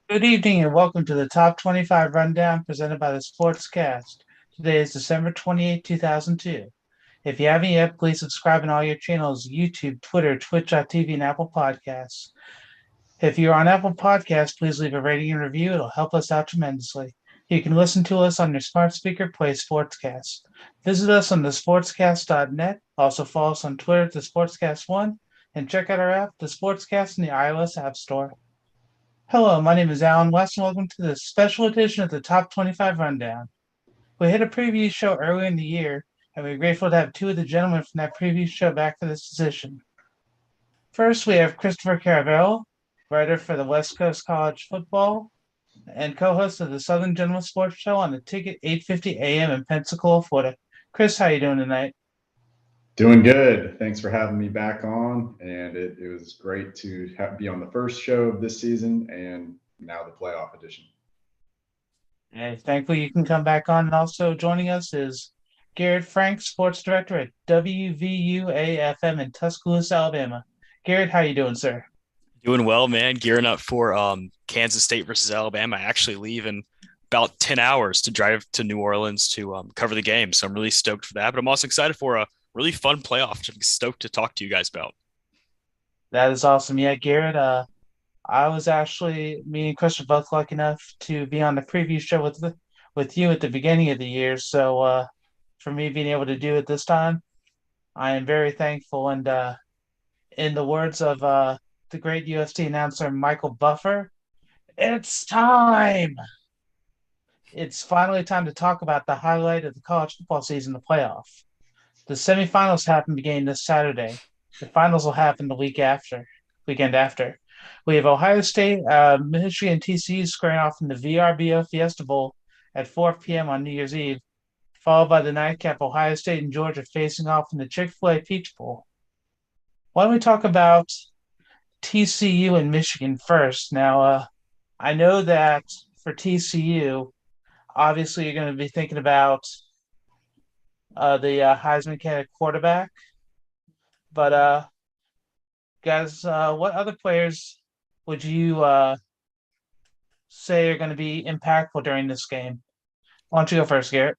Good evening and welcome to the Top 25 Rundown presented by the Sportscast. Today is December 28, 2002. If you haven't yet, please subscribe on all your channels YouTube, Twitter, Twitch.tv, and Apple Podcasts. If you're on Apple Podcasts, please leave a rating and review. It'll help us out tremendously. You can listen to us on your smart speaker, play Sportscast. Visit us on thesportscast.net. Also follow us on Twitter at the Sportscast1 and check out our app, the Sportscast, in the iOS App Store. Hello, my name is Alan West, and welcome to this special edition of the Top 25 Rundown. We had a preview show earlier in the year, and we're grateful to have two of the gentlemen from that previous show back for this edition. First, we have Christopher Caravello, writer for the West Coast College Football and co-host of the Southern Gentleman Sports Show on the Ticket 850 AM in Pensacola, Florida. Chris, how you doing tonight? Doing good. Thanks for having me back on. And it was great to be on the first show of this season and now the playoff edition. Hey, thankfully you can come back on. And also joining us is Garrett Franks, sports director at WVUA-FM in Tuscaloosa, Alabama. Garrett, how you doing, sir? Doing well, man. Gearing up for Kansas State versus Alabama. I actually leave in about 10 hours to drive to New Orleans to cover the game. So I'm really stoked for that. But I'm also excited for a really fun playoff, which I'm stoked to talk to you guys about. That is awesome. Yeah, Garrett, I was actually, me and Chris were both lucky enough to be on the preview show with you at the beginning of the year. So for me being able to do it this time, I am very thankful. And in the words of the great UFC announcer Michael Buffer, it's time. It's finally time to talk about the highlight of the college football season, the playoff. The semifinals happen beginning this Saturday. The finals will happen the weekend after. We have Ohio State, Michigan, TCU squaring off in the VRBO Fiesta Bowl at 4 p.m. on New Year's Eve, followed by the nightcap Ohio State and Georgia facing off in the Chick-fil-A Peach Bowl. Why don't we talk about TCU and Michigan first? Now, I know that for TCU, obviously you're going to be thinking about the Heisman candidate quarterback, but guys, what other players would you say are going to be impactful during this game? Why don't you go first, Garrett?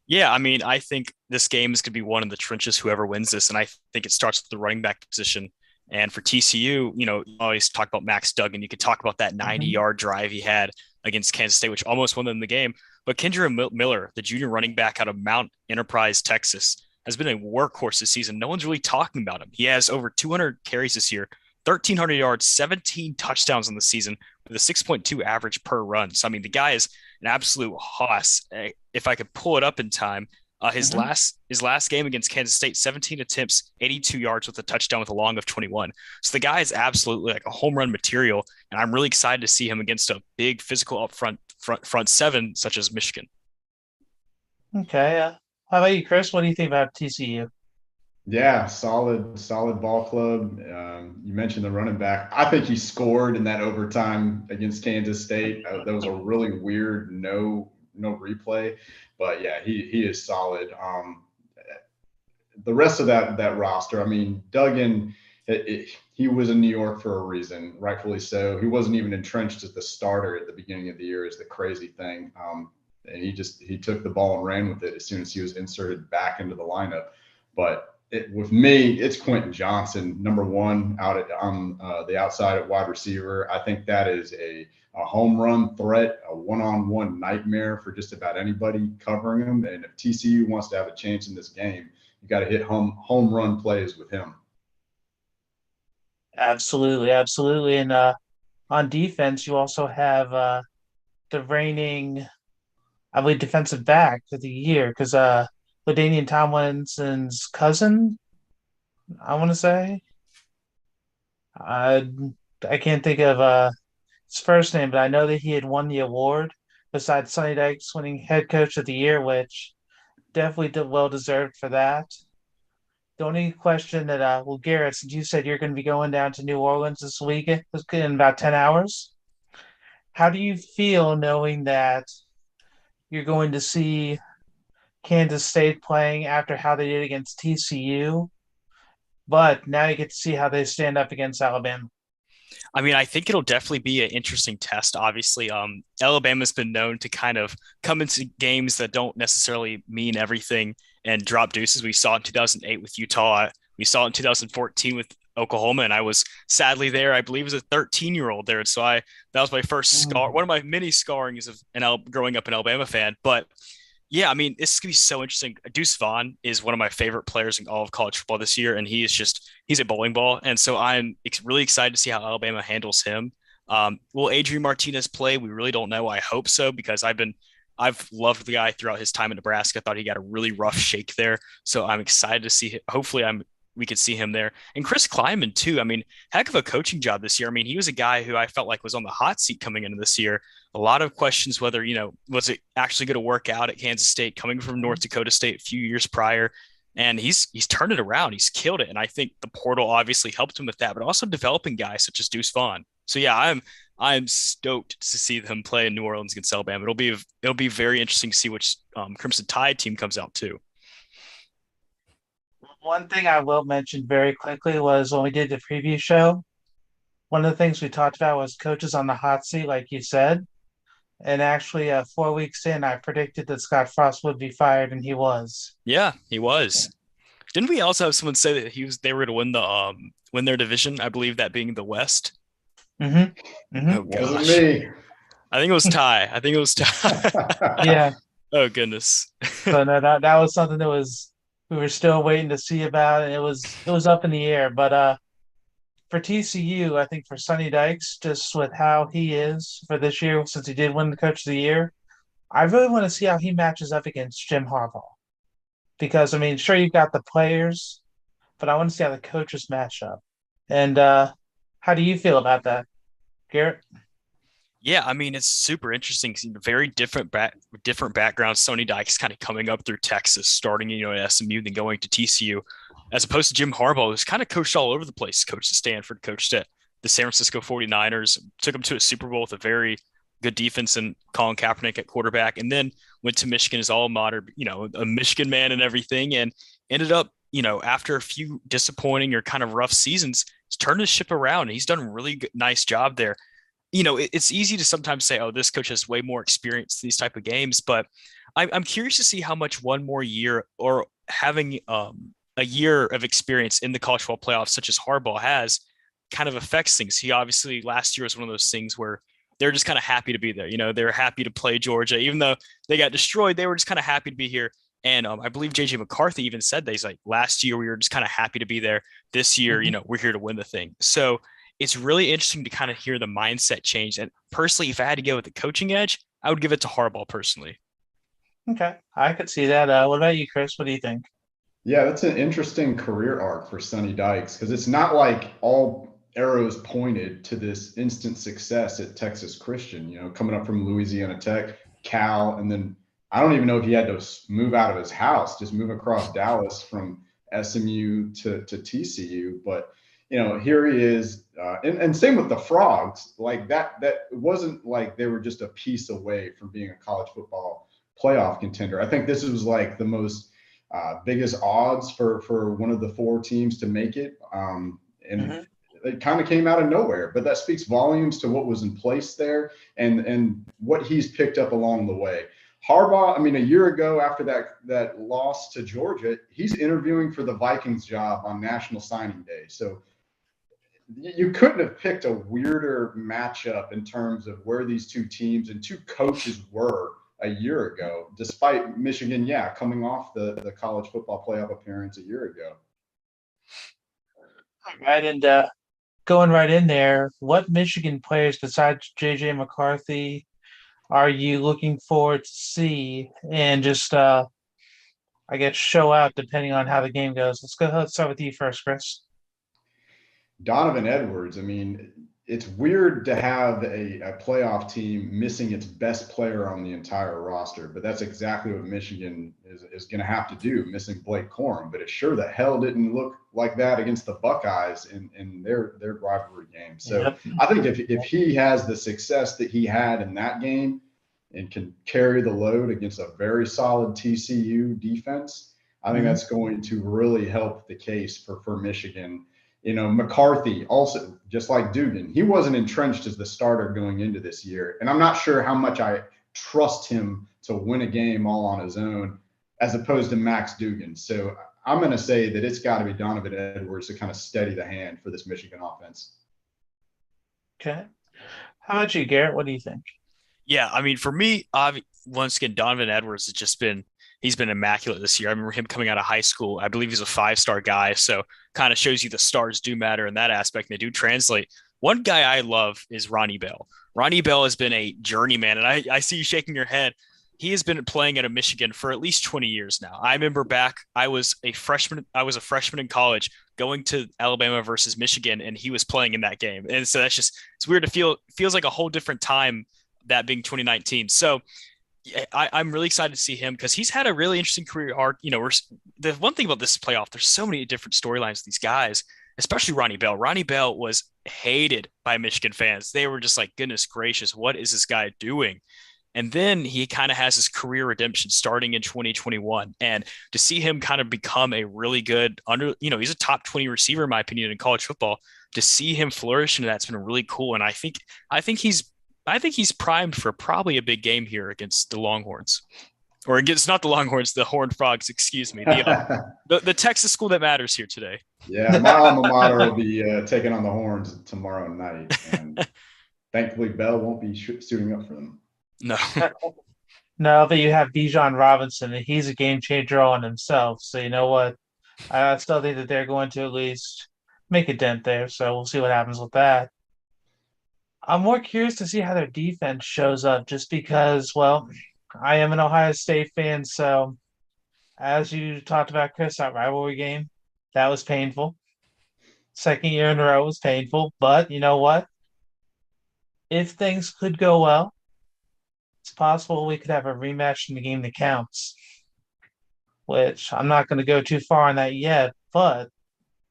Yeah, I mean, I think this game is going to be one in the trenches, whoever wins this. And I think it starts with the running back position. And for TCU, you always talk about Max Duggan. You could talk about that Mm-hmm. 90-yard drive he had against Kansas State, which almost won them the game. But Kendra Miller, the junior running back out of Mount Enterprise, Texas, has been a workhorse this season. No one's really talking about him. He has over 200 carries this year, 1,300 yards, 17 touchdowns on the season with a 6.2 average per run. So, I mean, the guy is an absolute hoss. If I could pull it up in time, his Mm-hmm. last game against Kansas State, 17 attempts, 82 yards with a touchdown with a long of 21. So the guy is absolutely like a home run material, and I'm really excited to see him against a big physical up front seven such as Michigan. Okay. How about you, Chris? What do you think about TCU? Yeah, solid ball club. You mentioned the running back. I think he scored in that overtime against Kansas State. That was a really weird no replay, but yeah, he is solid. The rest of that roster, I mean, Duggan, he was in New York for a reason, rightfully so. He wasn't even entrenched as the starter at the beginning of the year, is the crazy thing. And he took the ball and ran with it as soon as he was inserted back into the lineup. But with me, it's Quentin Johnson, number one on the outside at wide receiver. I think that is a home run threat, a one-on-one nightmare for just about anybody covering him. And if TCU wants to have a chance in this game, you got to hit home run plays with him. Absolutely, absolutely. And on defense, you also have the reigning, I believe, defensive back of the year because LaDainian Tomlinson's cousin, I want to say. I I can't think of his first name, but I know that he had won the award besides Sonny Dykes winning head coach of the year, which definitely did well deserved for that. The only question that well, Garrett, since you said you're going to be going down to New Orleans this week in about 10 hours, how do you feel knowing that you're going to see Kansas State playing after how they did against TCU, but now you get to see how they stand up against Alabama? I mean, I think it'll definitely be an interesting test. Obviously, Alabama's been known to kind of come into games that don't necessarily mean everything and drop deuces. We saw it in 2008 with Utah. We saw it in 2014 with Oklahoma, and I was sadly there. I believe as a 13-year-old there, so I that was my first scar, Mm. one of my many scarrings of growing up an Alabama fan. But yeah, I mean, this is gonna be so interesting. Deuce Vaughn is one of my favorite players in all of college football this year, and he's a bowling ball, and so I'm really excited to see how Alabama handles him. Will Adrian Martinez play? We really don't know. I hope so because I've loved the guy throughout his time in Nebraska. I thought he got a really rough shake there, so I'm excited to see. Hopefully, we could see him there, and Chris Kleiman too. I mean, heck of a coaching job this year. I mean, he was a guy who I felt like was on the hot seat coming into this year. A lot of questions whether, was it actually going to work out at Kansas State, coming from North Dakota State a few years prior. And he's turned it around. He's killed it. And I think the portal obviously helped him with that, but also developing guys such as Deuce Vaughn. So yeah, I'm stoked to see them play in New Orleans against Alabama. It'll be very interesting to see which Crimson Tide team comes out too. One thing I will mention very quickly was when we did the preview show, one of the things we talked about was coaches on the hot seat, like you said. And actually, 4 weeks in, I predicted that Scott Frost would be fired, and he was. Yeah, he was. Didn't we also have someone say that they were to win their division? I believe that being the West. Hmm. Oh Hmm. Wasn't gosh. me. I think it was Ty. I think it was Ty. Yeah. Oh goodness. So no, that was something that was we were still waiting to see about, and it was up in the air. But for TCU, I think for Sonny Dykes, just with how he is for this year, since he did win the Coach of the Year, I really want to see how he matches up against Jim Harbaugh. Because I mean, sure you've got the players, but I want to see how the coaches match up. And how do you feel about that, Garrett? Yeah, I mean it's super interesting. Very different backgrounds. Sony Dykes kind of coming up through Texas, starting at SMU, then going to TCU, as opposed to Jim Harbaugh, who's kind of coached all over the place. Coached at Stanford, coached at the San Francisco 49ers, took him to a Super Bowl with a very good defense and Colin Kaepernick at quarterback, and then went to Michigan as all mater, a Michigan man and everything, and ended up, after a few disappointing or kind of rough seasons, he's turned his ship around. And he's done a really nice job there. It's easy to sometimes say, oh, this coach has way more experience in these type of games, but I'm curious to see how much one more year or having a year of experience in the college football playoffs, such as Harbaugh has, kind of affects things. He obviously last year was one of those things where they're just kind of happy to be there. They're happy to play Georgia, even though they got destroyed. They were just kind of happy to be here. And I believe JJ McCarthy even said that he's like, last year we were just kind of happy to be there. This year, Mhm. we're here to win the thing. So it's really interesting to kind of hear the mindset change. And personally, if I had to go with the coaching edge, I would give it to Harbaugh personally. Okay, I could see that. What about you, Chris? What do you think? Yeah, that's an interesting career arc for Sonny Dykes because it's not like all arrows pointed to this instant success at Texas Christian, coming up from Louisiana Tech, Cal, and then I don't even know if he had to move out of his house, just move across Dallas from SMU to TCU. But, here he is. And same with the Frogs, like that it wasn't like they were just a piece away from being a college football playoff contender. I think this was like the most biggest odds for one of the four teams to make it. And Hmm. it kind of came out of nowhere, but that speaks volumes to what was in place there and what he's picked up along the way. Harbaugh, I mean, a year ago after that loss to Georgia, he's interviewing for the Vikings job on National Signing Day. So you couldn't have picked a weirder matchup in terms of where these two teams and two coaches were a year ago, despite Michigan, coming off the college football playoff appearance a year ago. Right, and going right in there, what Michigan players besides JJ McCarthy are you looking forward to see and just I guess show out depending on how the game goes? Let's go. Let's start with you first, Chris. Donovan Edwards, I mean, it's weird to have a playoff team missing its best player on the entire roster, but that's exactly what Michigan is going to have to do, missing Blake Corum. But it sure the hell didn't look like that against the Buckeyes in their rivalry game. So Yep. I think if he has the success that he had in that game and can carry the load against a very solid TCU defense, I think Hmm. that's going to really help the case for Michigan McCarthy also, just like Dugan, he wasn't entrenched as the starter going into this year. And I'm not sure how much I trust him to win a game all on his own as opposed to Max Dugan. So I'm going to say that it's got to be Donovan Edwards to kind of steady the hand for this Michigan offense. Okay. How about you, Garrett? What do you think? Yeah, I mean, for me, once again, Donovan Edwards has just been he's been immaculate this year. I remember him coming out of high school. I believe he's a five-star guy, so kind of shows you the stars do matter in that aspect, and they do translate. One guy I love is Ronnie Bell. Ronnie Bell has been a journeyman, and I see you shaking your head. He has been playing at a Michigan for at least 20 years now. I remember back, I was a freshman. I was a freshman in college going to Alabama versus Michigan, and he was playing in that game. And so that's just it's weird to feels like a whole different time, that being 2019. So yeah, I'm really excited to see him because he's had a really interesting career arc. The one thing about this playoff, there's so many different storylines with these guys, especially Ronnie Bell. Ronnie Bell was hated by Michigan fans. They were just like, goodness gracious, what is this guy doing? And then he kind of has his career redemption starting in 2021. And to see him kind of become a really good he's a top 20 receiver, in my opinion, in college football. To see him flourish into that's been really cool. And I think he's primed for probably a big game here against the Longhorns, or against not the Longhorns, the Horned Frogs. Excuse me, the Texas school that matters here today. Yeah, my alma mater will be taking on the Horns tomorrow night, and thankfully Bell won't be suiting up for them. No, No, but you have Bijan Robinson, and he's a game changer on himself. So you know what? I still think that they're going to at least make a dent there. So we'll see what happens with that. I'm more curious to see how their defense shows up, just because, well, I am an Ohio State fan. So as you talked about, Chris, that rivalry game, that was painful. Second year in a row was painful. But you know what? If things could go well, it's possible we could have a rematch in the game that counts, which I'm not going to go too far on that yet, but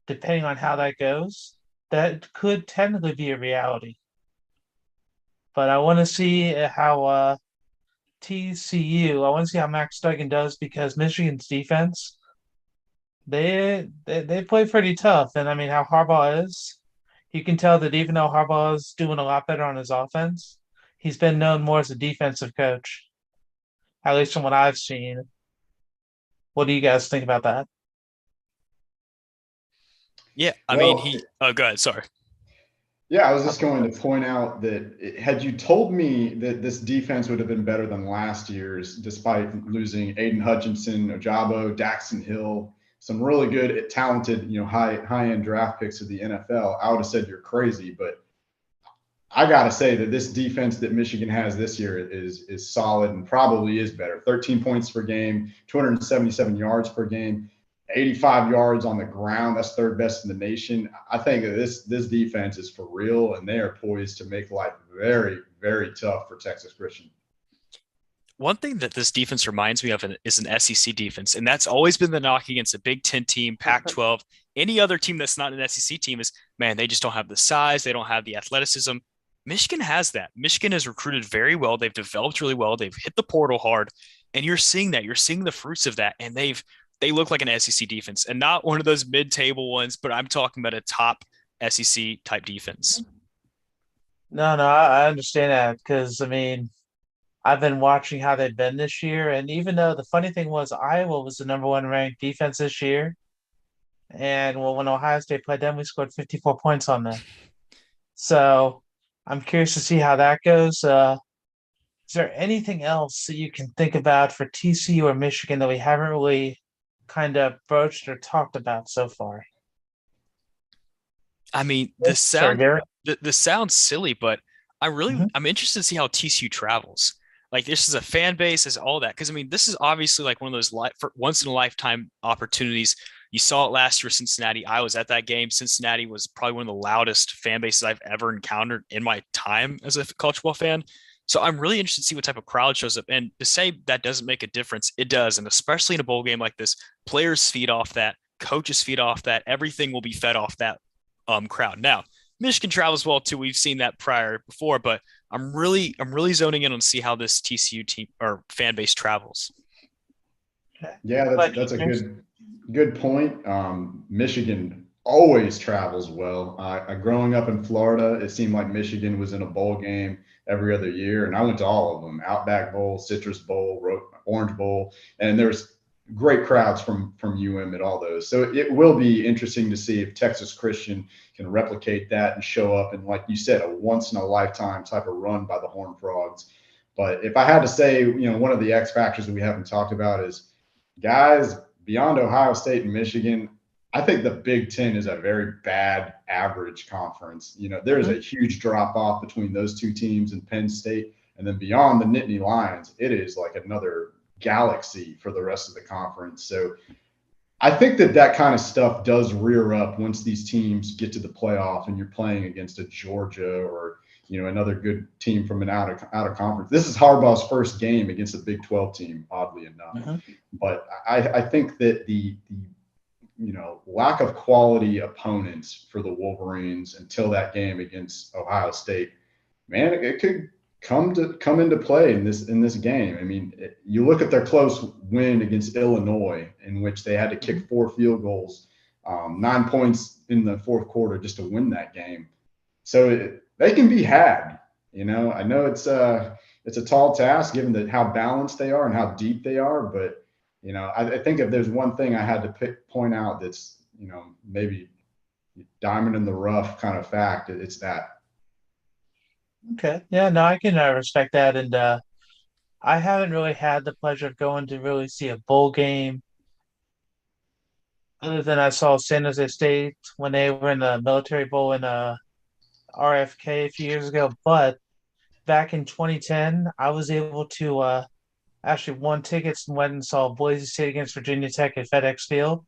depending on how that goes, that could technically be a reality. But I want to see how TCU, I want to see how Max Duggan does because Michigan's defense, they play pretty tough. And I mean, how Harbaugh is, you can tell that even though Harbaugh is doing a lot better on his offense, he's been known more as a defensive coach, at least from what I've seen. What do you guys think about that? yeah, I mean Well, he. Oh, go ahead. Sorry. yeah, I was just going to point out that had you told me that this defense would have been better than last year's, despite losing Aiden Hutchinson, Ojabo, Daxton Hill, some really good, talented, high end draft picks of the NFL, I would have said you're crazy. But I got to say that this defense that Michigan has this year is solid and probably is better. 13 points per game, 277 yards per game, 85 yards on the ground. That's third best in the nation. I think that this defense is for real, and they are poised to make life very, very tough for Texas Christian. One thing that this defense reminds me of is an SEC defense, and that's always been the knock against a Big Ten team, Pac-12, any other team that's not an SEC team is, man, they just don't have the size, they don't have the athleticism. Michigan has that. Michigan has recruited very well. They've developed really well. They've hit the portal hard, and you're seeing that. You're seeing the fruits of that, and they look like an SEC defense, and not one of those mid-table ones, but I'm talking about a top SEC type defense. No, no, I understand that because I mean, I've been watching how they've been this year, and even though the funny thing was Iowa was the number one ranked defense this year, and well, when Ohio State played them, we scored 54 points on them. So I'm curious to see how that goes. Is there anything else that you can think about for TCU or Michigan that we haven't really kind of broached or talked about so far? I mean, Sorry, Garrett. this sounds silly, but Mhm. I'm interested to see how TCU travels. Like this is a fan base, is all that. Because I mean, this is obviously like one of those once in a lifetime opportunities. You saw it last year, Cincinnati. I was at that game. Cincinnati was probably one of the loudest fan bases I've ever encountered in my time as a college football fan. So I'm really interested to see what type of crowd shows up. And to say that doesn't make a difference, it does. And especially in a bowl game like this, players feed off that, coaches feed off that, everything will be fed off that crowd. Now, Michigan travels well too. We've seen that before, but I'm really zoning in on see how this TCU team or fan base travels. Yeah, But that's a good point. Michigan always travels well. Growing up in Florida, it seemed like Michigan was in a bowl game every other year, and I went to all of them: Outback Bowl, Citrus Bowl, Orange Bowl, and there's great crowds from UM at all those. So it will be interesting to see if Texas Christian can replicate that and show up in, like you said, a once in a lifetime type of run by the Horned Frogs. But if I had to say, one of the X factors that we haven't talked about is guys beyond Ohio State and Michigan. I think the Big Ten is a very bad average conference. There is a huge drop off between those two teams and Penn State. And then beyond the Nittany Lions, it is like another galaxy for the rest of the conference. So I think that kind of stuff does rear up once these teams get to the playoff and you're playing against a Georgia or, another good team from an out of conference. This is Harbaugh's first game against a Big 12 team, oddly enough. But I think that the lack of quality opponents for the Wolverines until that game against Ohio State, man, it could come into play in this game. I mean, you look at their close win against Illinois, in which they had to kick 4 field goals, 9 points in the fourth quarter just to win that game. So they can be had. I know it's a tall task given how balanced they are and how deep they are, but I think if there's one thing I had to point out that's, maybe diamond in the rough kind of fact, it's that. Okay. Yeah, no, I can respect that. And I haven't really had the pleasure of going to really see a bowl game other than I saw San Jose State when they were in the Military Bowl in RFK a few years ago. But back in 2010, I was able to actually won tickets and went and saw Boise State against Virginia Tech at FedEx Field.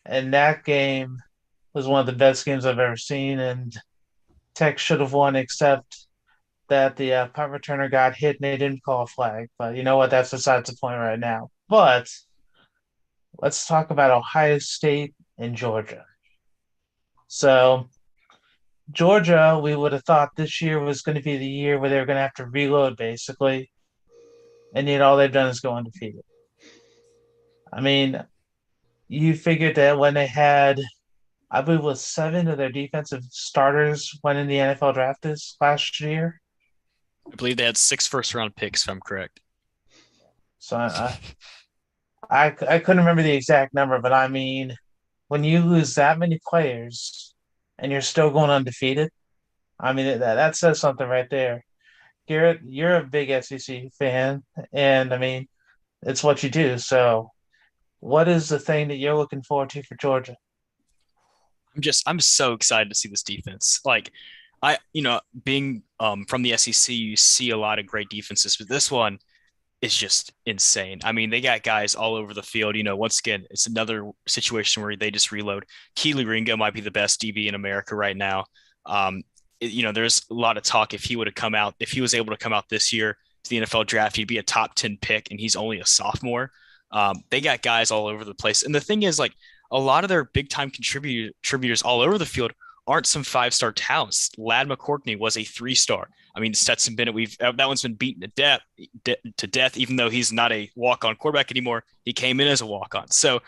And that game was one of the best games I've ever seen. And Tech should have won, except that the punt returner got hit and they didn't call a flag. But you know what? That's besides the point right now. But let's talk about Ohio State and Georgia. So, Georgia, we would have thought this year was going to be the year where they were going to have to reload, basically. And yet all they've done is go undefeated. I mean, you figured that when they had, I believe it was 7 of their defensive starters went in the NFL draft this last year. I believe they had 6 first-round picks, if I'm correct. So I couldn't remember the exact number, but I mean, when you lose that many players and you're still going undefeated, I mean, that says something right there. Garrett, you're a big SEC fan, and I mean, it's what you do. So, what is the thing that you're looking forward to for Georgia? I'm so excited to see this defense. Like, being from the SEC, you see a lot of great defenses, but this one is just insane. I mean, they got guys all over the field. Once again, it's another situation where they just reload. Keely Ringo might be the best DB in America right now. There's a lot of talk if he was able to come out this year to the NFL draft, he'd be a top 10 pick, and he's only a sophomore. They got guys all over the place. And the thing is, like, a lot of their big time contributors all over the field aren't some 5-star talents. Ladd McCourtney was a 3-star. I mean, Stetson Bennett, that one's been beaten to death, even though he's not a walk-on quarterback anymore. He came in as a walk-on. So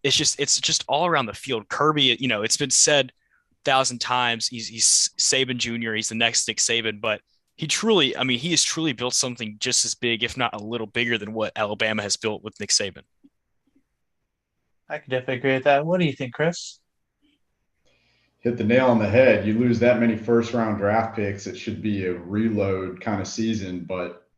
it's just all around the field. Kirby, it's been said 1,000 times, he's Saban Jr., he's the next Nick Saban, but he has truly built something just as big, if not a little bigger than what Alabama has built with Nick Saban. I can definitely agree with that. What do you think, Chris? Hit the nail on the head. You lose that many first-round draft picks, it should be a reload kind of season. But,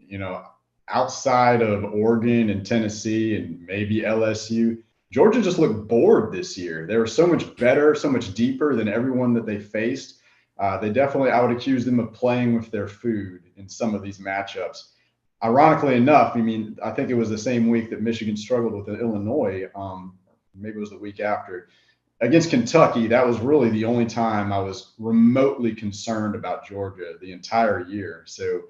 outside of Oregon and Tennessee and maybe LSU, Georgia just looked bored this year. They were so much better, so much deeper than everyone that they faced. They definitely, I would accuse them of playing with their food in some of these matchups. Ironically enough, I think it was the same week that Michigan struggled with Illinois. Maybe it was the week after. Against Kentucky, that was really the only time I was remotely concerned about Georgia the entire year. So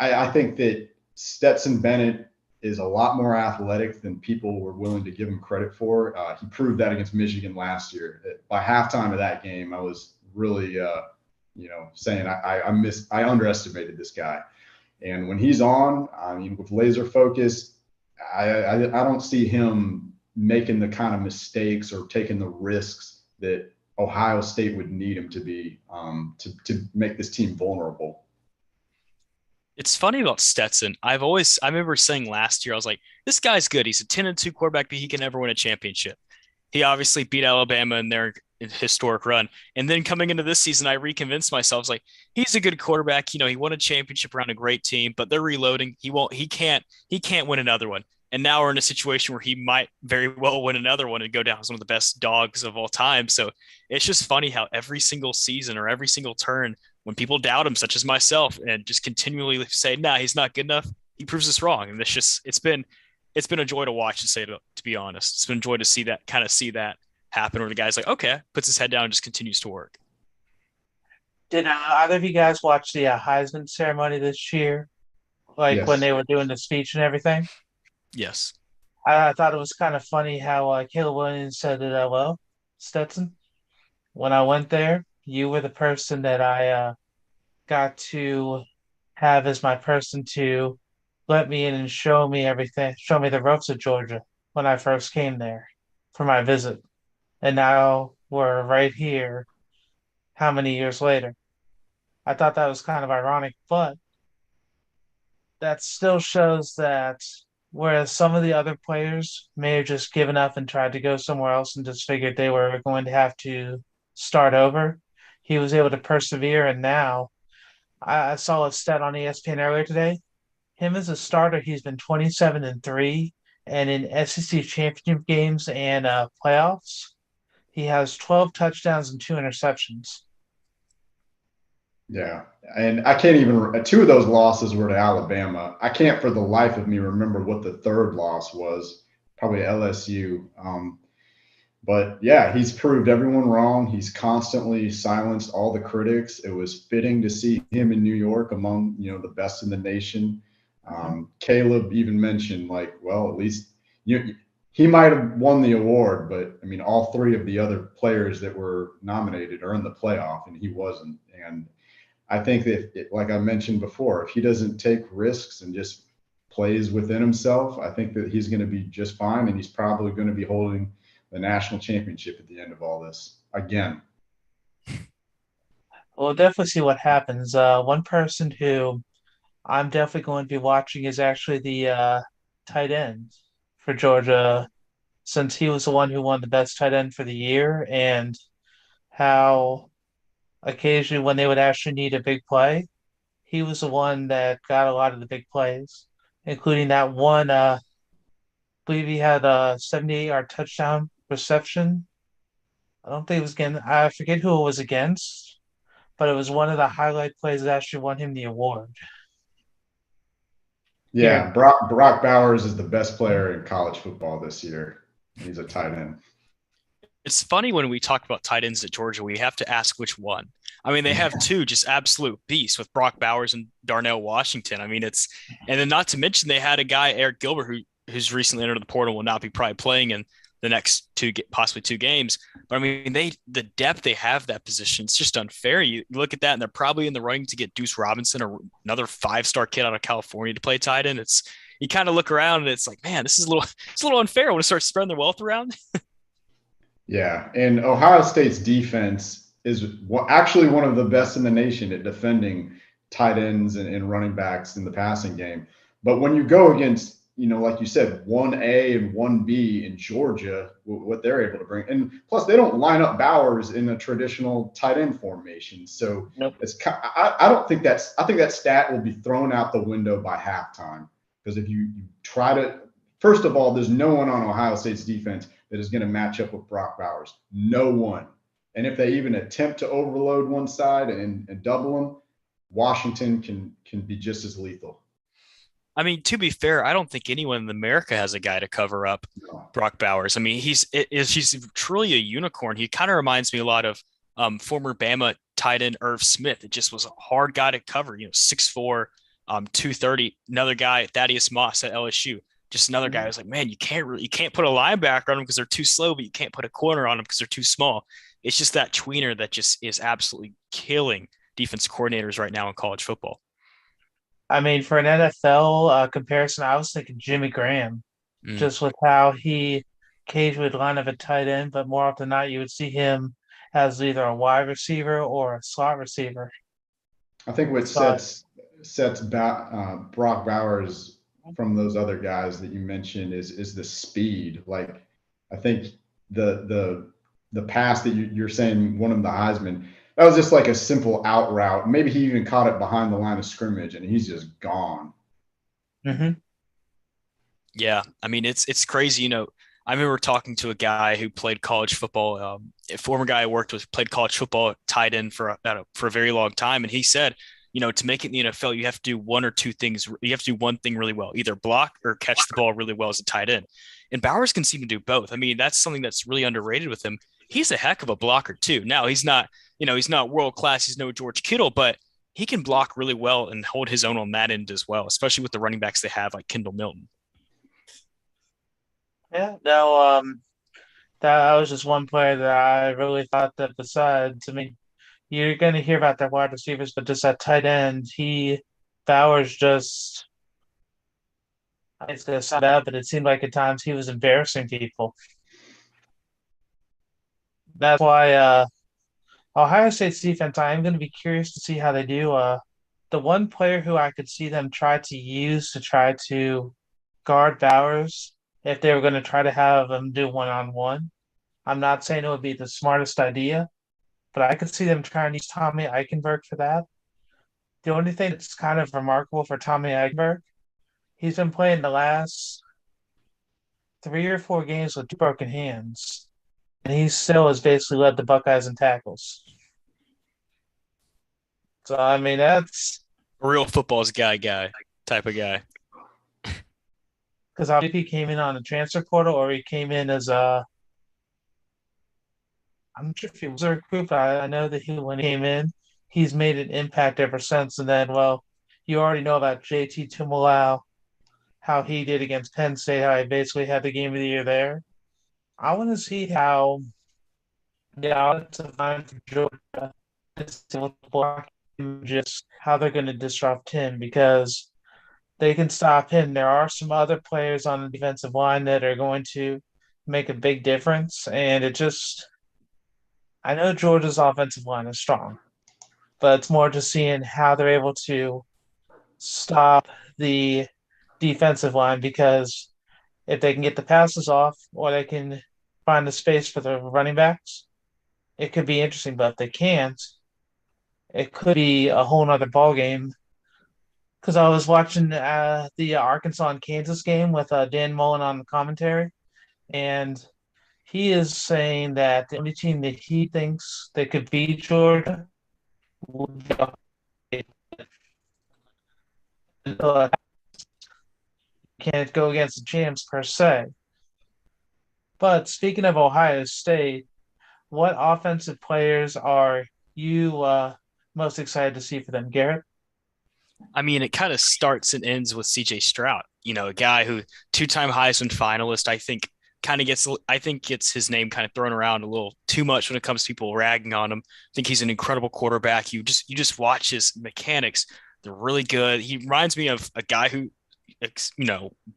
I think that Stetson Bennett is a lot more athletic than people were willing to give him credit for. He proved that against Michigan last year. By halftime of that game, I was really, saying I underestimated this guy. And when he's on, with laser focus, I don't see him making the kind of mistakes or taking the risks that Ohio State would need him to be to make this team vulnerable. It's funny about Stetson. I remember saying last year, I was like, this guy's good. He's a 10-2 quarterback, but he can never win a championship. He obviously beat Alabama in their historic run. And then coming into this season, I reconvinced myself, I was like, he's a good quarterback. You know, he won a championship around a great team, but they're reloading. He can't win another one. And now we're in a situation where he might very well win another one and go down as one of the best dogs of all time. So it's just funny how every single season or every single turn, when people doubt him, such as myself, and just continually say, nah, he's not good enough, he proves us wrong. And it's been a joy to watch, to be honest. It's been a joy to see that happen where the guy's like, okay, puts his head down and just continues to work. Did either of you guys watch the Heisman ceremony this year? Like when Yes. they were doing the speech and everything? Yes. I thought it was kind of funny how Caleb Williams said that, well, Stetson, when I went there, you were the person that I got to have as my person to let me in and show me everything, show me the ropes of Georgia when I first came there for my visit. And now we're right here, how many years later? I thought that was kind of ironic, but that still shows that whereas some of the other players may have just given up and tried to go somewhere else and just figured they were going to have to start over, he was able to persevere. And now I saw a stat on ESPN earlier today. Him as a starter, he's been 27-3, and in SEC championship games and playoffs, he has 12 touchdowns and 2 interceptions. Yeah. And I can't even, two of those losses were to Alabama. I can't for the life of me remember what the third loss was, probably LSU. But yeah, he's proved everyone wrong. He's constantly silenced all the critics. It was fitting to see him in New York among, the best in the nation. Caleb even mentioned like, well, at least he might have won the award, but I mean, all three of the other players that were nominated are in the playoff and he wasn't. And I think that, like I mentioned before, if he doesn't take risks and just plays within himself, I think that he's going to be just fine, and he's probably going to be holding the national championship at the end of all this again. We'll definitely see what happens. One person who I'm definitely going to be watching is actually the tight end for Georgia, since he was the one who won the best tight end for the year, and how occasionally when they would actually need a big play, he was the one that got a lot of the big plays, including that one. I believe he had a 78-yard touchdown reception. I don't think it was again. I forget who it was against, but it was one of the highlight plays that actually won him the award. Yeah, Here, Brock Bowers is the best player in college football this year. He's a tight end. It's funny when we talk about tight ends at Georgia, we have to ask which one. I mean, they have two just absolute beasts with Brock Bowers and Darnell Washington. I mean, and then not to mention they had a guy, Eric Gilbert, who's recently entered the portal, will not be probably playing in the next possibly 2 games. But I mean, the depth they have that position, it's just unfair. You look at that, and they're probably in the running to get Deuce Robinson, or another 5-star kid out of California, to play tight end. You kind of look around and it's like, man, it's a little unfair when it starts spreading their wealth around. Yeah, and Ohio State's defense is actually one of the best in the nation at defending tight ends and running backs in the passing game. But when you go against, like you said, 1A and 1B in Georgia, what they're able to bring, and plus they don't line up Bowers in a traditional tight end formation. So nope. I don't think I think that stat will be thrown out the window by halftime, because if you try to, first of all, there's no one on Ohio State's defense that is going to match up with Brock Bowers. No one. And if they even attempt to overload one side and double them, Washington can be just as lethal. I mean, to be fair, I don't think anyone in America has a guy to cover up Brock Bowers. I mean, he's truly a unicorn. He kind of reminds me a lot of former Bama tight end Irv Smith. It just was a hard guy to cover. 6'4", 230. Another guy, Thaddeus Moss at LSU. Just another guy who's like, man, you can't put a linebacker on them because they're too slow, but you can't put a corner on them because they're too small. It's just that tweener that just is absolutely killing defense coordinators right now in college football. I mean, for an NFL comparison, I was thinking Jimmy Graham, just with how he occasionally line up at tight end, but more often than not, you would see him as either a wide receiver or a slot receiver. I think what So, Brock Bowers from those other guys that you mentioned is the speed. Like I think the pass that you're saying one of the Heisman, that was just like a simple out route. Maybe he even caught it behind the line of scrimmage and he's just gone. mhm. Yeah, I mean it's crazy. I remember talking to a guy who played college football. A former guy I worked with played college football tight end for a very long time, and he said, to make it in the NFL, you have to do one or two things. You have to do one thing really well, either block or catch the ball really well as a tight end. And Bowers can seem to do both. I mean, that's something that's really underrated with him. He's a heck of a blocker too. Now he's not world class. He's no George Kittle, but he can block really well and hold his own on that end as well, especially with the running backs they have like Kendall Milton. Yeah, no, that was just one player that I really thought that besides, I mean, you're going to hear about their wide receivers, but just at tight end, Bowers just, it's going to sound bad, but it seemed like at times he was embarrassing people. That's why Ohio State's defense, I am going to be curious to see how they do. The one player who I could see them try to use to try to guard Bowers, if they were going to try to have him do one-on-one, I'm not saying it would be the smartest idea, but I could see them trying to use Tommy Eichenberg for that. The only thing that's kind of remarkable for Tommy Eichenberg, he's been playing the last 3 or 4 games with two broken hands, and he still has basically led the Buckeyes in tackles. So I mean that's Real football's guy type of guy. because I believe he came in on the transfer portal or he came in as a I'm not sure if he was a recruit, but I know that when he came in, he's made an impact ever since. And then, well, you already know about JT Tumalau, how he did against Penn State, how he basically had the game of the year there. I want to see how the offensive line for Georgia is able to block him, just how they're going to disrupt him because they can stop him. There are some other players on the defensive line that are going to make a big difference. And I know Georgia's offensive line is strong, but it's more just seeing how they're able to stop the defensive line because if they can get the passes off or they can find the space for the running backs, it could be interesting. But if they can't, it could be a whole nother ball game. Because I was watching the Arkansas and Kansas game with Dan Mullen on the commentary, and he is saying that the only team that he thinks that could beat Georgia would be can't go against the champs per se. But speaking of Ohio State, what offensive players are you most excited to see for them, Garrett? I mean, it kind of starts and ends with CJ Stroud, a guy who two-time Heisman finalist, I think gets his name kind of thrown around a little too much when it comes to people ragging on him. I think he's an incredible quarterback. You just watch his mechanics. They're really good. He reminds me of a guy who,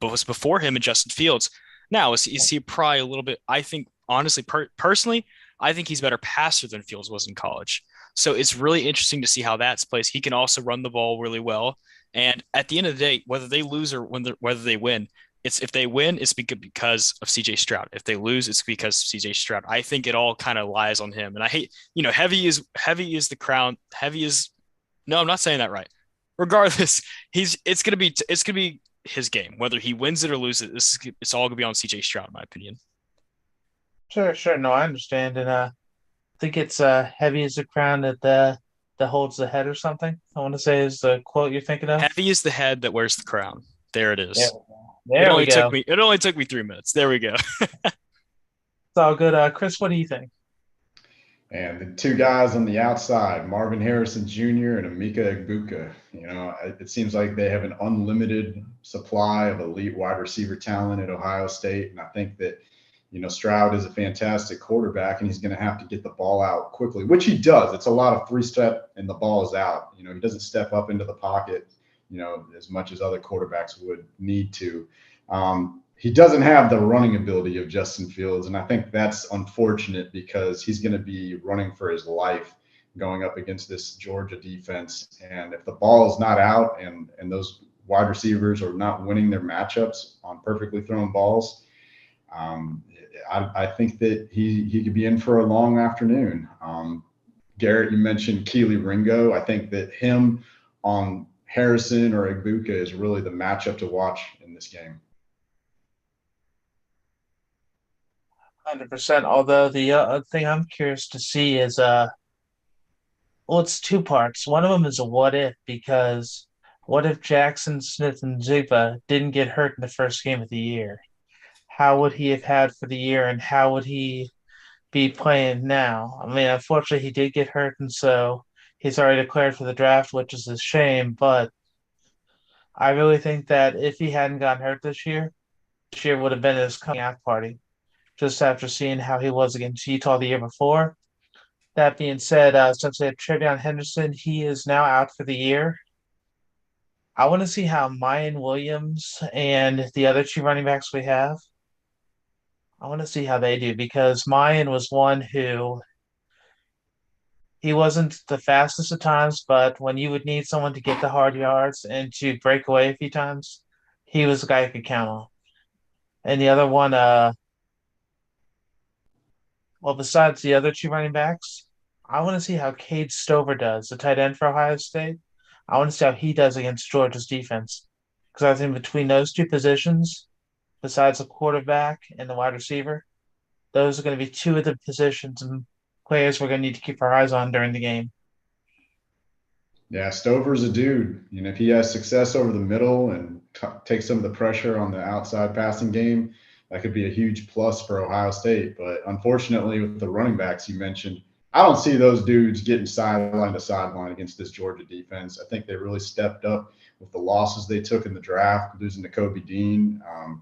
was before him in Justin Fields. Now, is he probably a little bit, I think, honestly, personally, I think he's a better passer than Fields was in college. So it's really interesting to see how that's placed. He can also run the ball really well. And at the end of the day, whether they lose or whether they win, if they win, it's because of CJ Stroud. If they lose, it's because of CJ Stroud. I think it all kind of lies on him. And I hate, heavy is the crown. Heavy is no, I'm not saying that right. Regardless, it's gonna be his game. Whether he wins it or loses it, it's all gonna be on CJ Stroud, in my opinion. Sure, sure. No, I understand. And I think it's heavy as a crown that holds the head or something. I want to say is the quote you're thinking of. Heavy is the head that wears the crown. There it Yeah. is. It There we only took go. me it only took me 3 minutes. There we go. It's all good. Chris, what do you think? And the two guys on the outside, Marvin Harrison Jr. and Emeka Egbuka, it seems like they have an unlimited supply of elite wide receiver talent at Ohio State. And I think that, Stroud is a fantastic quarterback and he's going to have to get the ball out quickly, which he does. It's a lot of three-step and the ball is out. He doesn't step up into the pocket, as much as other quarterbacks would need to. he doesn't have the running ability of Justin Fields, and I think that's unfortunate because he's going to be running for his life going up against this Georgia defense. And if the ball is not out and those wide receivers are not winning their matchups on perfectly thrown balls, um, I think that he could be in for a long afternoon. Garrett, you mentioned Keely Ringo. I think that him on Harrison or Igbuka is really the matchup to watch in this game. 100%. Although the other thing I'm curious to see is well, it's two parts. One of them is a what if, because what if Jackson Smith and Zupa didn't get hurt in the first game of the year? How would he have had for the year, and how would he be playing now? I mean, unfortunately, he did get hurt, and so he's already declared for the draft, which is a shame. But I really think that if he hadn't gotten hurt this year would have been his coming out party, just after seeing how he was against Utah the year before. That being said, since we have Trevion Henderson, he is now out for the year. I want to see how Mayan Williams and the other two running backs we have, I want to see how they do because Mayan was one who he wasn't the fastest at times, but when you would need someone to get the hard yards and to break away a few times, he was the guy you could count on. And the other one, well, besides the other two running backs, I want to see how Cade Stover does, the tight end for Ohio State. I want to see how he does against Georgia's defense. Because I think between those two positions, besides the quarterback and the wide receiver, those are going to be two of the positions and players we're going to need to keep our eyes on during the game. Yeah, Stover's a dude. You know, if he has success over the middle and takes some of the pressure on the outside passing game, that could be a huge plus for Ohio State. But unfortunately, with the running backs you mentioned, I don't see those dudes getting sideline to sideline against this Georgia defense. I think they really stepped up with the losses they took in the draft, losing to Kobe Dean.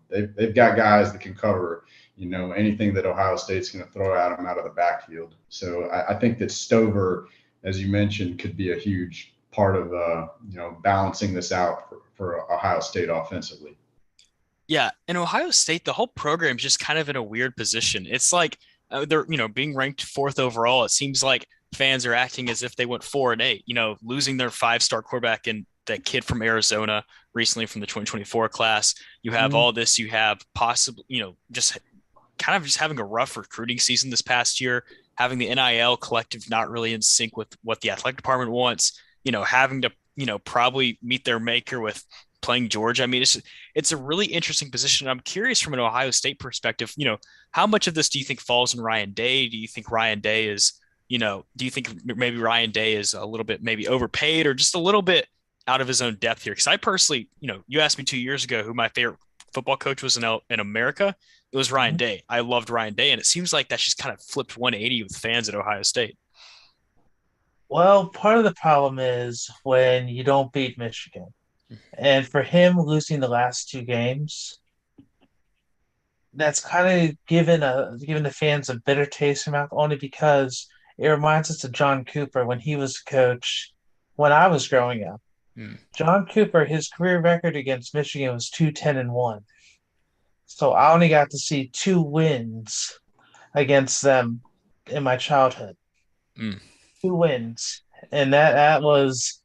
They've got guys that can cover, you know, anything that Ohio State's going to throw at them out of the backfield. So I think that Stover, as you mentioned, could be a huge part of balancing this out for Ohio State offensively. Yeah, in Ohio State, the whole program's just kind of in a weird position. It's like they're being ranked fourth overall. It seems like fans are acting as if they went 4-8. Losing their five-star quarterback and that kid from Arizona recently from the 2024 class. You have Mhm. all this. You have possibly just kind of just having a rough recruiting season this past year. Having the NIL collective not really in sync with what the athletic department wants. Having to probably meet their maker with playing Georgia. I mean, it's a really interesting position. I'm curious from an Ohio State perspective, how much of this do you think falls in Ryan Day? Do you think Ryan Day is, do you think maybe Ryan Day is a little bit maybe overpaid or just a little bit out of his own depth here? Because I personally, you asked me 2 years ago who my favorite football coach was in America. It was Ryan Mhm. Day. I loved Ryan Day, and it seems like that's just kind of flipped 180 with fans at Ohio State. Well, part of the problem is when you don't beat Michigan. And for him losing the last two games, that's kind of given the fans a bitter taste in their mouth only because it reminds us of John Cooper when he was a coach when I was growing up. Mm. John Cooper, his career record against Michigan was 2-10-1. So I only got to see two wins against them in my childhood. Mm. Two wins. And that was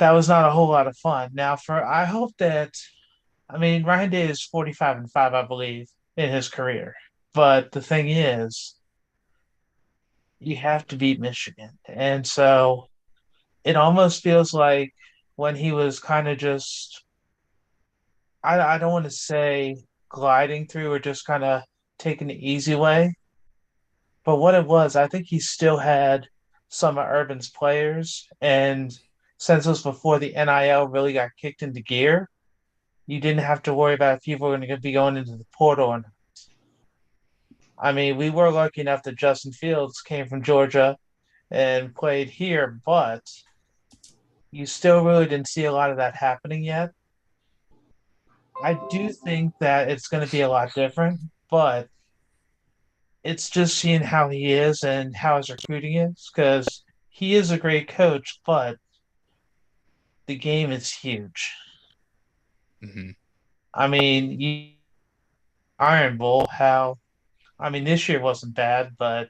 not a whole lot of fun. Now for I hope that I mean Ryan Day is 45-5, I believe, in his career. But the thing is, you have to beat Michigan. And so it almost feels like when he was kind of just I don't want to say gliding through or just kind of taking the easy way. But what it was, I think he still had some of Urban's players. And since it was before the NIL really got kicked into gear, you didn't have to worry about if people were going to be going into the portal. And I mean, we were lucky enough that Justin Fields came from Georgia and played here, but you still really didn't see a lot of that happening yet. I do think that it's going to be a lot different, but it's just seeing how he is and how his recruiting is because he is a great coach, but the game is huge. Mm-hmm. I mean, Iron Bowl, how, I mean, this year wasn't bad, but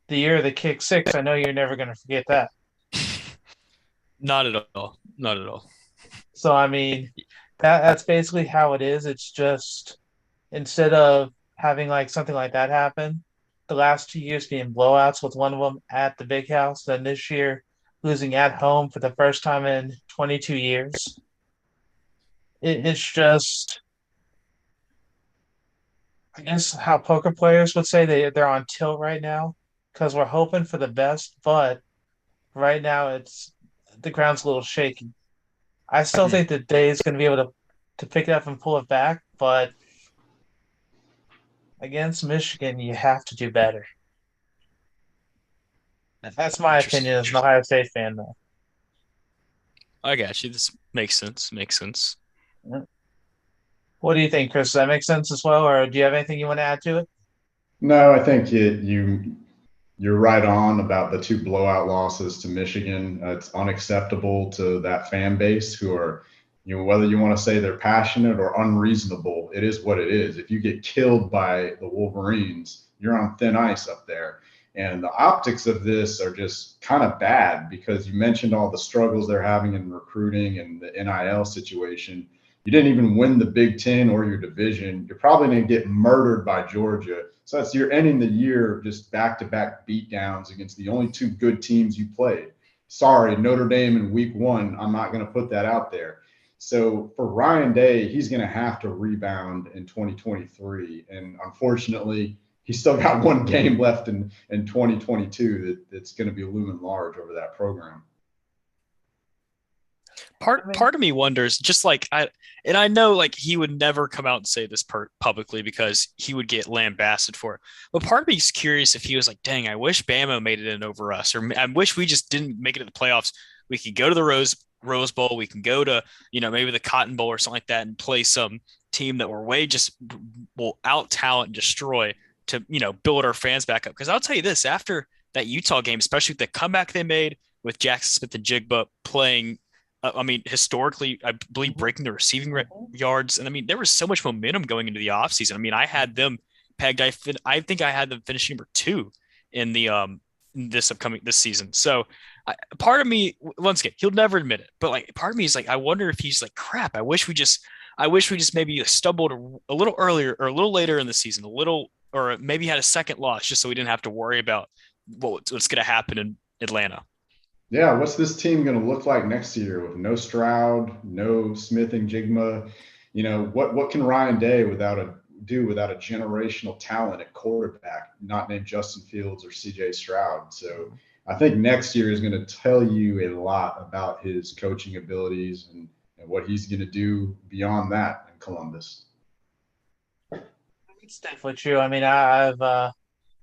the year of the kick six, I know you're never going to forget that. Not at all. Not at all. So, I mean, that's basically how it is. It's just instead of having like something like that happen, the last 2 years being blowouts with one of them at the big house, then this year losing at home for the first time in 22 years. It's just, I guess, how poker players would say they're on tilt right now because we're hoping for the best, but right now it's the ground's a little shaky. I still Hmm. think that Day is going to be able to pick it up and pull it back, but against Michigan, you have to do better. That's my opinion Interesting. as an Ohio State fan, though. I got you. This makes sense. Makes sense. What do you think, Chris? Does that make sense as well, or do you have anything you want to add to it? No, I think you're right on about the two blowout losses to Michigan. It's unacceptable to that fan base who are, whether you want to say they're passionate or unreasonable, it is what it is. If you get killed by the Wolverines, you're on thin ice up there. And the optics of this are just kind of bad because you mentioned all the struggles they're having in recruiting and the NIL situation. You didn't even win the Big Ten or your division. You're probably going to get murdered by Georgia. So that's you're ending the year just back to back beatdowns against the only two good teams you played. Sorry, Notre Dame in week one. I'm not going to put that out there. So for Ryan Day, he's going to have to rebound in 2023. And unfortunately, he's still got one game left in 2022 that's going to be looming large over that program. I mean, Part of me wonders, just like I know like he would never come out and say this publicly because he would get lambasted for it. But part of me is curious if he was like, "Dang, I wish Bama made it in over us," or I wish we just didn't make it to the playoffs. We could go to the Rose Bowl. We can go to maybe the Cotton Bowl or something like that and play some team that we're way just will out talent and destroy to build our fans back up. Because I'll tell you this, after that Utah game, especially with the comeback they made with Jackson Smith and Jigba playing I mean, historically, I believe mhm, breaking the receiving mhm. yards. And I mean, there was so much momentum going into the offseason. I mean, I had them pegged. I think I had them finishing number two in the this season. So part of me, once again, he'll never admit it, but like part of me is like, I wonder if he's like, crap. I wish we just maybe stumbled a little earlier or a little later in the season, a little, or maybe had a second loss just so we didn't have to worry about what's going to happen in Atlanta. Yeah, what's this team going to look like next year with no Stroud, no Smith and Jigma? What can Ryan Day do without a generational talent at quarterback, not named Justin Fields or CJ Stroud? So I think next year is going to tell you a lot about his coaching abilities and what he's going to do beyond that in Columbus. It's definitely true. I mean, I've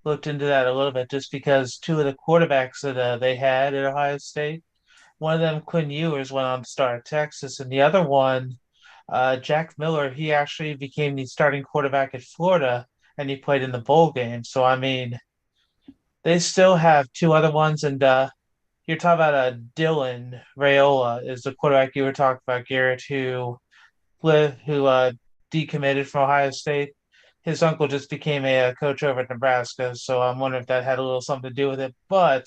looked into that a little bit just because two of the quarterbacks that they had at Ohio State, one of them, Quinn Ewers, went on to start at Texas, and the other one, Jack Miller, he actually became the starting quarterback at Florida, and he played in the bowl game. So I mean, they still have two other ones, and you're talking about Dylan Raiola is the quarterback you were talking about, Garrett, who decommitted from Ohio State. His uncle just became a coach over at Nebraska, so I'm wondering if that had a little something to do with it. But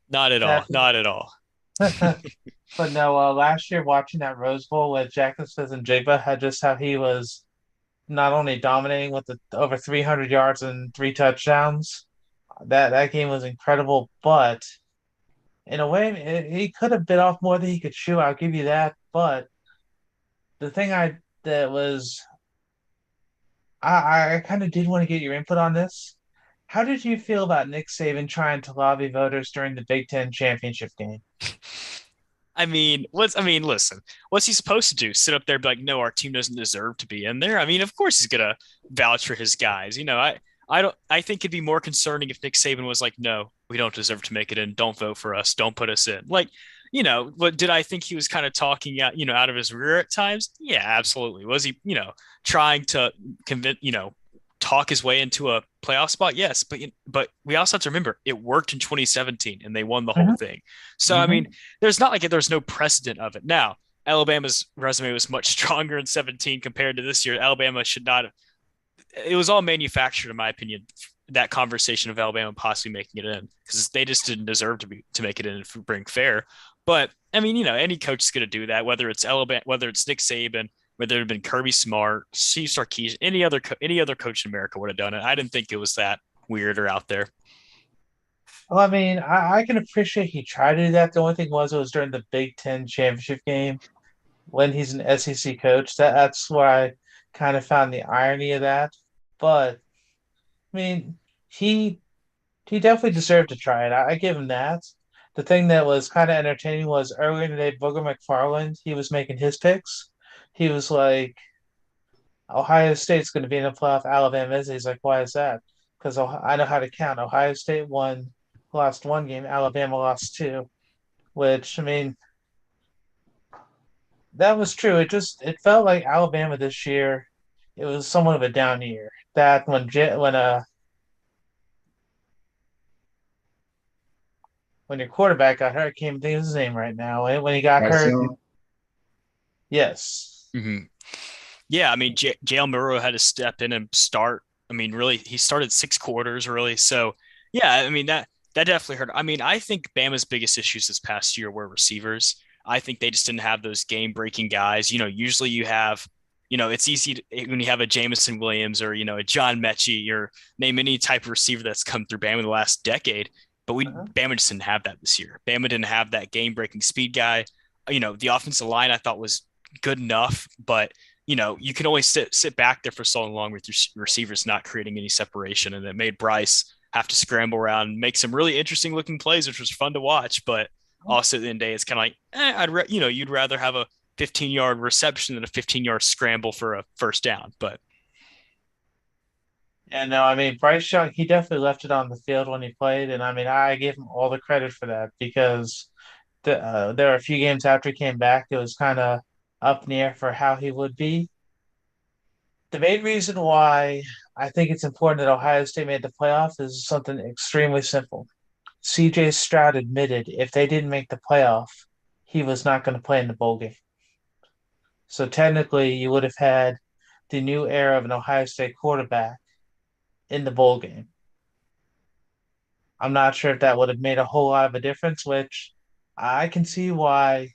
Not at all. that, Not at all. but no, last year watching that Rose Bowl with Jackson Smith and Jigba had just how he was not only dominating with the over 300 yards and three touchdowns. That game was incredible, but in a way, he could have bit off more than he could chew. I'll give you that. But the thing I that was I kind of did want to get your input on this. How did you feel about Nick Saban trying to lobby voters during the Big Ten championship game? I mean, listen, what's he supposed to do? Sit up there and be like, no, our team doesn't deserve to be in there. I mean, of course he's gonna vouch for his guys. I think it'd be more concerning if Nick Saban was like, no, we don't deserve to make it in. Don't vote for us. Don't put us in. Like, what did I think he was kind of talking out, out of his rear at times? Yeah, absolutely. Was he, trying to convince, talk his way into a playoff spot? Yes, but we also have to remember it worked in 2017 and they won the whole Mhm, thing. So I mhm, mean, there's not like there's no precedent of it. Now, Alabama's resume was much stronger in 17 compared to this year. Alabama should not have, it was all manufactured, in my opinion, that conversation of Alabama possibly making it in because they just didn't deserve to make it in if we bring fair. But I mean, any coach is going to do that, whether it's Alabama, whether it's Nick Saban, whether it had been Kirby Smart, Steve Sarkisian, any other coach in America would have done it. I didn't think it was that weird or out there. Well, I mean, I can appreciate he tried to do that. The only thing was it was during the Big Ten championship game when he's an SEC coach. That's where I kind of found the irony of that. But I mean, he he definitely deserved to try it. I give him that. The thing that was kind of entertaining was earlier today, Booger McFarland, he was making his picks. He was like, Ohio State's going to be in the playoff. Alabama is. He's like, why is that? Because I know how to count. Ohio State lost one game. Alabama lost two. Which I mean, that was true. It felt like Alabama this year. It was somewhat of a down year. That when your quarterback got hurt, I can't even think of his name right now. When he got Bryce hurt, Young. yes. Mm-hmm. Yeah, I mean, Jalen Murrow had to step in and start. I mean, really, he started 6 quarters, really. So, yeah, I mean that definitely hurt. I mean, I think Bama's biggest issues this past year were receivers. I think they just didn't have those game-breaking guys. Usually you have, it's easy when you have a Jamison Williams or a John Mechie or name any type of receiver that's come through Bama in the last decade. But Uh-huh. Bama just didn't have that this year. Bama didn't have that game-breaking speed guy. The offensive line I thought was good enough, but you can only sit back there for so long with your receivers not creating any separation. And it made Bryce have to scramble around and make some really interesting looking plays, which was fun to watch. But also at the end of the day, it's kind of like, you'd rather have a 15-yard reception than a 15-yard scramble for a first down. But Yeah, no, I mean Bryce Young, he definitely left it on the field when he played, and I mean I give him all the credit for that because there were a few games after he came back, it was kind of up in the air for how he would be. The main reason why I think it's important that Ohio State made the playoffs is something extremely simple. CJ Stroud admitted if they didn't make the playoff, he was not going to play in the bowl game. So technically, you would have had the new era of an Ohio State quarterback in the bowl game. I'm not sure if that would have made a whole lot of a difference, which I can see why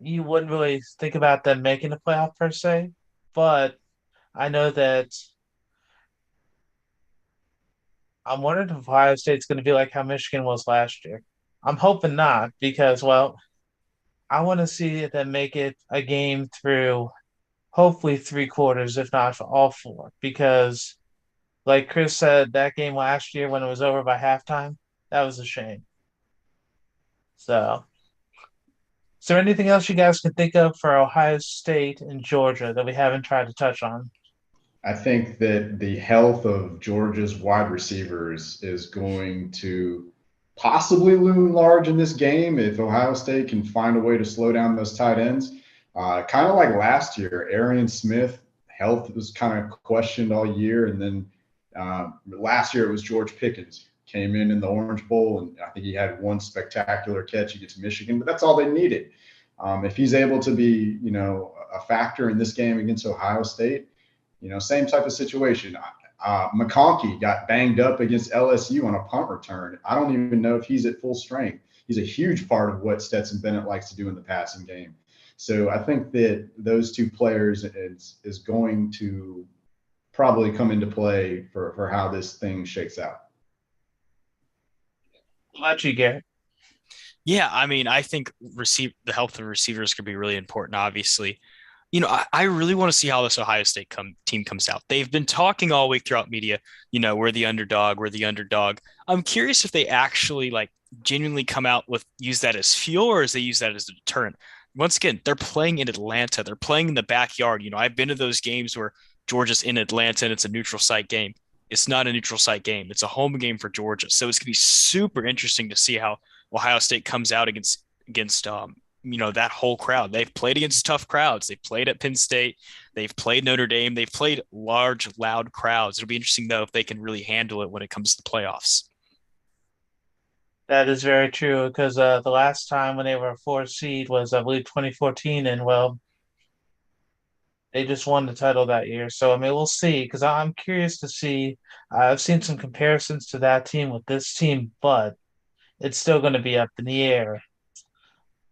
you wouldn't really think about them making the playoff per se. But I know that I'm wondering if Ohio State's going to be like how Michigan was last year. I'm hoping not because, well, I want to see them make it a game through hopefully 3 quarters, if not for all four. Because, like Chris said, that game last year when it was over by halftime, that was a shame. So, is there anything else you guys can think of for Ohio State and Georgia that we haven't tried to touch on? I think that the health of Georgia's wide receivers is going to possibly loom large in this game if Ohio State can find a way to slow down those tight ends. Kind of like last year, Arian Smith health was kind of questioned all year, and then last year it was George Pickens came in the Orange Bowl, and I think he had one spectacular catch against Michigan, but that's all they needed. If he's able to be, a factor in this game against Ohio State, same type of situation. McConkey got banged up against LSU on a punt return. I don't even know if he's at full strength. He's a huge part of what Stetson Bennett likes to do in the passing game. So I think that those two players is going to probably come into play for how this thing shakes out. How about you, Garrett? yeah, I mean, I think the health of receivers could be really important, obviously. I really want to see how this Ohio State team comes out. They've been talking all week throughout media, we're the underdog, we're the underdog. I'm curious if they actually like genuinely come out with use that as fuel or as they use that as a deterrent. Once again, they're playing in Atlanta. They're playing in the backyard. I've been to those games where Georgia's in Atlanta and it's a neutral site game. It's not a neutral site game. It's a home game for Georgia. So it's going to be super interesting to see how Ohio State comes out against that whole crowd. They've played against tough crowds. They've played at Penn State. They've played Notre Dame. They've played large, loud crowds. It'll be interesting though if they can really handle it when it comes to the playoffs. That is very true because the last time when they were a four seed was, I believe, 2014, and well, they just won the title that year. So I mean, we'll see because I'm curious to see. I've seen some comparisons to that team with this team, but it's still going to be up in the air.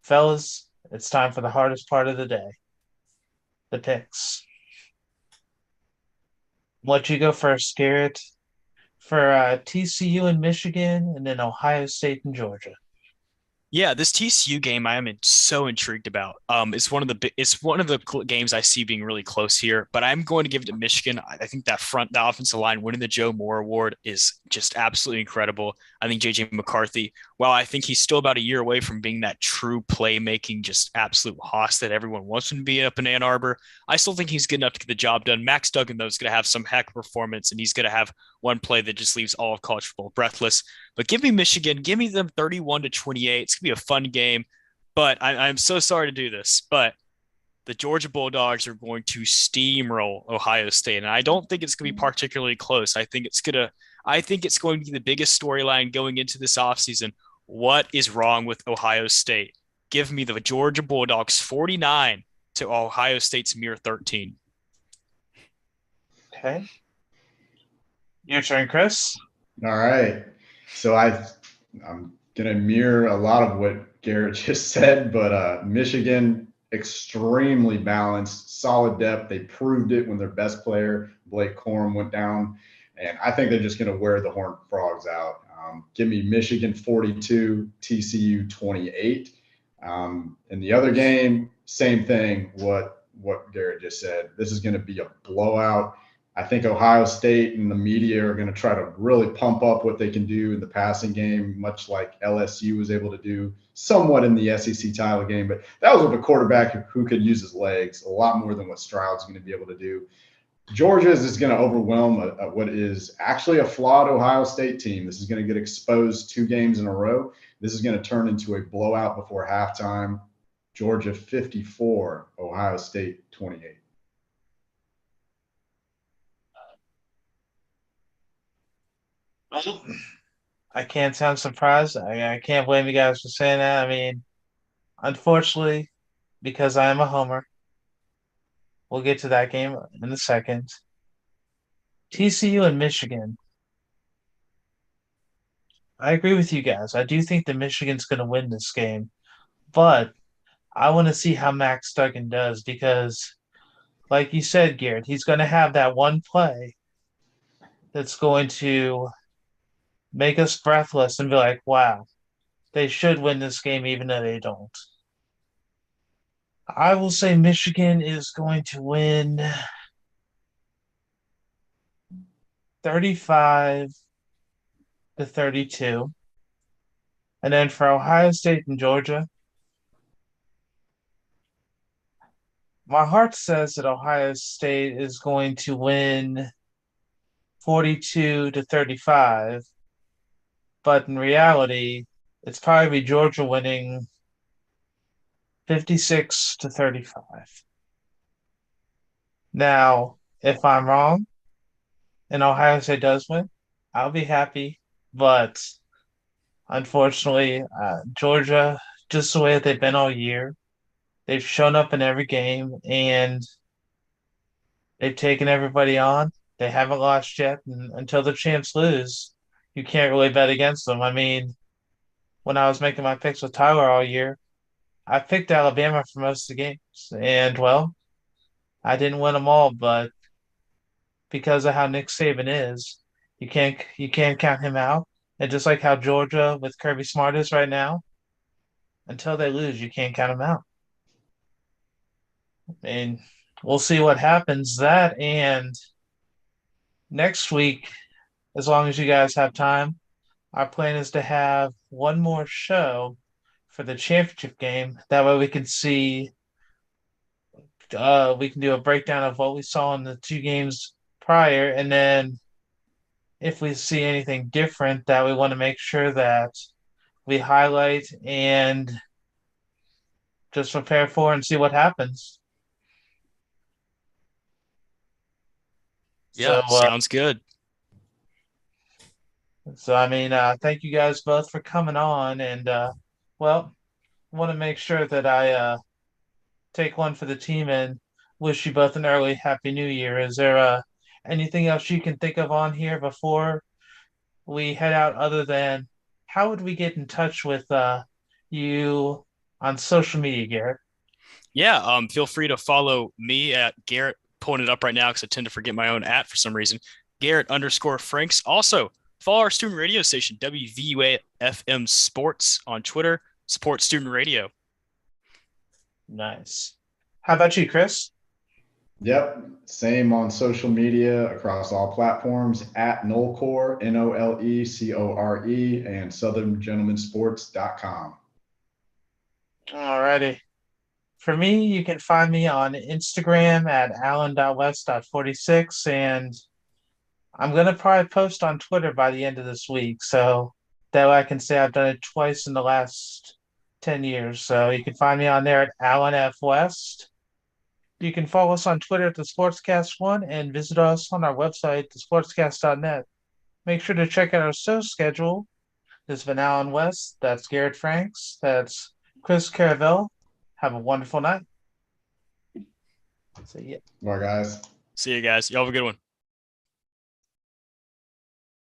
Fellas, it's time for the hardest part of the day, the picks. Let you go first, Garrett, for TCU and Michigan, and then Ohio State and Georgia. Yeah, this TCU game I am so intrigued about. It's one of the games I see being really close here, but I'm going to give it to Michigan. I think the offensive line winning the Joe Moore Award is just absolutely incredible. I think JJ McCarthy, while I think he's still about a year away from being that true playmaking, just absolute hoss that everyone wants him to be up in Ann Arbor, I still think he's good enough to get the job done. Max Duggan though is going to have some heck of performance, and he's going to have one play that just leaves all of college football breathless. But give me Michigan. Give me them 31-28. It's going to be a fun game. But I'm so sorry to do this. But the Georgia Bulldogs are going to steamroll Ohio State. And I don't think it's going to be particularly close. I think it's going to be the biggest storyline going into this offseason. What is wrong with Ohio State? Give me the Georgia Bulldogs 49 to Ohio State's mere 13. Okay, your turn, Chris. All right. So I'm gonna mirror a lot of what Garrett just said, but Michigan extremely balanced, solid depth. They proved it when their best player Blake Corum went down, and I think they're just gonna wear the Horned Frogs out. Give me Michigan 42, TCU 28. In the other game, same thing. What Garrett just said. This is going to be a blowout. I think Ohio State and the media are going to try to really pump up what they can do in the passing game, much like LSU was able to do somewhat in the SEC title game. But that was with a quarterback who could use his legs a lot more than what Stroud's going to be able to do. Georgia is just going to overwhelm what is actually a flawed Ohio State team. This is going to get exposed 2 games in a row. This is going to turn into a blowout before halftime. Georgia 54, Ohio State 28. I can't sound surprised. I can't blame you guys for saying that. I mean, unfortunately, because I am a homer, we'll get to that game in a second. TCU and Michigan. I agree with you guys. I do think that Michigan's going to win this game, but I want to see how Max Duggan does because, like you said, Garrett, he's going to have that one play that's going to make us breathless and be like, wow, they should win this game even though they don't. I will say Michigan is going to win 35-32. And then for Ohio State and Georgia, my heart says that Ohio State is going to win 42-35, but in reality, it's probably Georgia winning 56-35. Now, if I'm wrong and Ohio State does win, I'll be happy. But unfortunately, Georgia, just the way that they've been all year, they've shown up in every game and they've taken everybody on. They haven't lost yet, and until the champs lose, you can't really bet against them. I mean, when I was making my picks with Tyler all year, I picked Alabama for most of the games, and well, I didn't win them all, but because of how Nick Saban is, you can't count him out. And just like how Georgia with Kirby Smart is right now, until they lose, you can't count them out. And we'll see what happens. That and next week, as long as you guys have time, our plan is to have one more show for the championship game. That way we can do a breakdown of what we saw in the 2 games prior, and then if we see anything different that we want to make sure that we highlight and just prepare for and see what happens. So Yeah, sounds good. So I mean, thank you guys both for coming on, and well, want to make sure that I take one for the team and wish you both an early Happy New Year. Is there anything else you can think of on here before we head out, other than how would we get in touch with you on social media, Garrett? Yeah, feel free to follow me at Garrett. Pulling it up right now because I tend to forget my own at for some reason. Garrett underscore Franks. Also, follow our student radio station, WVUA FM Sports on Twitter. Support student radio. Nice. How about you, Chris? Yep. Same on social media across all platforms at Nolecore, Nolecore, and SouthernGentlemanSports.com. Alrighty. For me, you can find me on Instagram at allen.west.46, and I'm gonna probably post on Twitter by the end of this week, so that way I can say I've done it twice in the last 10 years. So you can find me on there at Allen F. West. You can follow us on Twitter at the Sportscast One and visit us on our website, thesportscast.net. Make sure to check out our show schedule. This has been Alan West. That's Garrett Franks. That's Chris Caravello. Have a wonderful night. See ya. Bye, guys. See you guys. Y'all have a good one.